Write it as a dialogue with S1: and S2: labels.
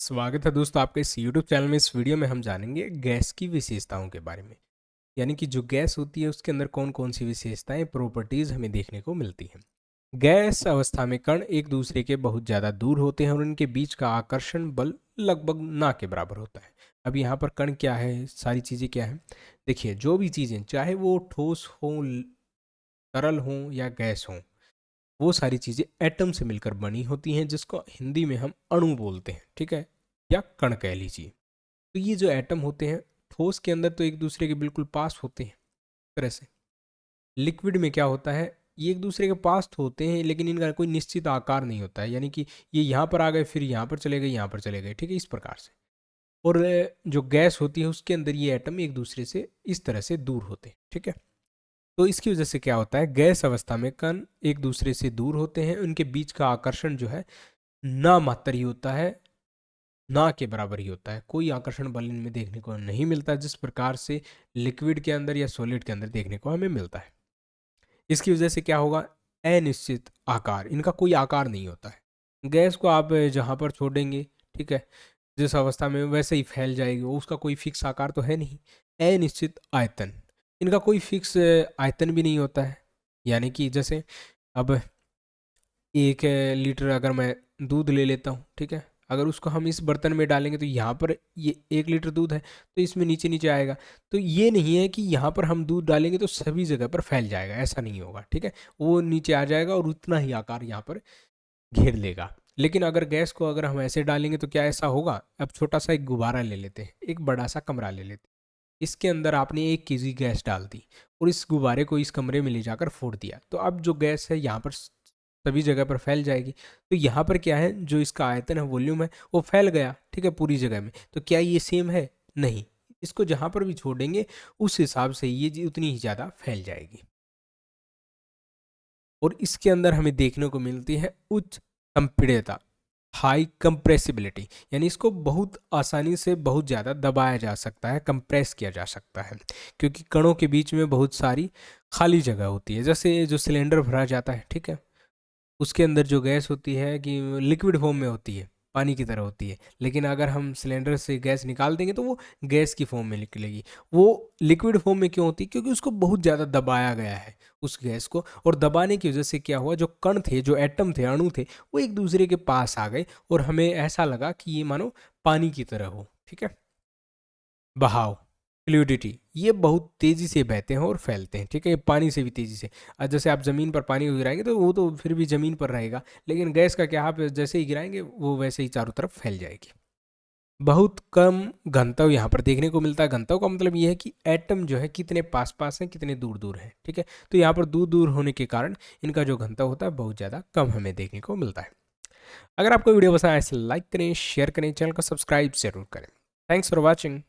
S1: स्वागत है दोस्तों आपके इस यूट्यूब चैनल में। इस वीडियो में हम जानेंगे गैस की विशेषताओं के बारे में। यानी कि जो गैस होती है उसके अंदर कौन कौन सी विशेषताएं प्रॉपर्टीज़ हमें देखने को मिलती हैं। गैस अवस्था में कण एक दूसरे के बहुत ज़्यादा दूर होते हैं और उनके बीच का आकर्षण बल लगभग ना के बराबर होता है। अब यहाँ पर कण क्या है, सारी चीज़ें क्या हैं। देखिए, जो भी चीज़ें चाहे वो ठोस हों, तरल हों या गैस हों, वो सारी चीज़ें एटम से मिलकर बनी होती हैं, जिसको हिंदी में हम अणु बोलते हैं, ठीक है, या कण कह लीजिए। तो ये जो एटम होते हैं ठोस के अंदर तो एक दूसरे के बिल्कुल पास होते हैं तरह से। लिक्विड में क्या होता है, ये एक दूसरे के पास तो होते हैं लेकिन इनका कोई निश्चित आकार नहीं होता है। यानी कि ये यहाँ पर आ गए, फिर यहाँ पर चले गए, यहाँ पर चले गए, ठीक है, इस प्रकार से। और जो गैस होती है उसके अंदर ये एटम एक दूसरे से इस तरह से दूर होते हैं, ठीक है। तो इसकी वजह से क्या होता है, गैस अवस्था में कण एक दूसरे से दूर होते हैं, उनके बीच का आकर्षण जो है ना मात्र ही होता है, ना के बराबर ही होता है। कोई आकर्षण बल इनमें देखने को नहीं मिलता जिस प्रकार से लिक्विड के अंदर या सॉलिड के अंदर देखने को हमें मिलता है। इसकी वजह से क्या होगा, अनिश्चित आकार, इनका कोई आकार नहीं होता है। गैस को आप जहाँ पर छोड़ेंगे, ठीक है, जिस अवस्था में वैसे ही फैल जाएगी, वो उसका कोई फिक्स आकार तो है नहीं। अनिश्चित आयतन, इनका कोई फिक्स आयतन भी नहीं होता है। यानी कि जैसे अब 1 लीटर अगर मैं दूध ले लेता हूँ, ठीक है, अगर उसको हम इस बर्तन में डालेंगे तो यहाँ पर ये 1 लीटर दूध है तो इसमें नीचे नीचे आएगा। तो ये नहीं है कि यहाँ पर हम दूध डालेंगे तो सभी जगह पर फैल जाएगा, ऐसा नहीं होगा, ठीक है। वो नीचे आ जाएगा और उतना ही आकार यहाँ पर घेर लेगा। लेकिन अगर गैस को अगर हम ऐसे डालेंगे तो क्या ऐसा होगा। अब छोटा सा एक गुब्बारा ले लेते हैं, एक बड़ा सा कमरा ले लेते हैं, इसके अंदर आपने 1 kg गैस डाल दी और इस गुब्बारे को इस कमरे में ले जाकर फोड़ दिया, तो अब जो गैस है यहाँ पर सभी जगह पर फैल जाएगी। तो यहाँ पर क्या है, जो इसका आयतन है, वॉल्यूम है, वो फैल गया, ठीक है, पूरी जगह में। तो क्या ये सेम है? नहीं। इसको जहाँ पर भी छोड़ेंगे उस हिसाब से ये उतनी ही ज़्यादा फैल जाएगी। और इसके अंदर हमें देखने को मिलती है उच्च संपीड्यता, हाई कंप्रेसिबिलिटी। यानी इसको बहुत आसानी से बहुत ज़्यादा दबाया जा सकता है, कंप्रेस किया जा सकता है, क्योंकि कणों के बीच में बहुत सारी खाली जगह होती है। जैसे जो सिलेंडर भरा जाता है, ठीक है, उसके अंदर जो गैस होती है कि लिक्विड फॉर्म में होती है, पानी की तरह होती है, लेकिन अगर हम सिलेंडर से गैस निकाल देंगे तो वो गैस की फॉर्म में निकलेगी। वो लिक्विड फॉर्म में क्यों होती है? क्योंकि उसको बहुत ज़्यादा दबाया गया है उस गैस को, और दबाने की वजह से क्या हुआ, जो कण थे, जो एटम थे, अणु थे, वो एक दूसरे के पास आ गए और हमें ऐसा लगा कि ये मानो पानी की तरह हो, ठीक है। बहाव, फ्लूइडिटी, ये बहुत तेज़ी से बहते हैं और फैलते हैं, ठीक है, ये पानी से भी तेज़ी से। जैसे आप ज़मीन पर पानी गिराएंगे तो वो तो फिर भी ज़मीन पर रहेगा, लेकिन गैस का क्या, आप जैसे ही गिराएंगे वो वैसे ही चारों तरफ फैल जाएगी। बहुत कम घनत्व यहाँ पर देखने को मिलता है। घनत्व का मतलब ये है कि एटम जो है कितने पास पास हैं, कितने दूर दूर हैं, ठीक है। तो यहाँ पर दूर दूर होने के कारण इनका जो घनत्व होता है बहुत ज़्यादा कम हमें देखने को मिलता है। अगर आपको वीडियो पसंद आए तो लाइक करें, शेयर करें, चैनल को सब्सक्राइब जरूर करें। Thanks for watching.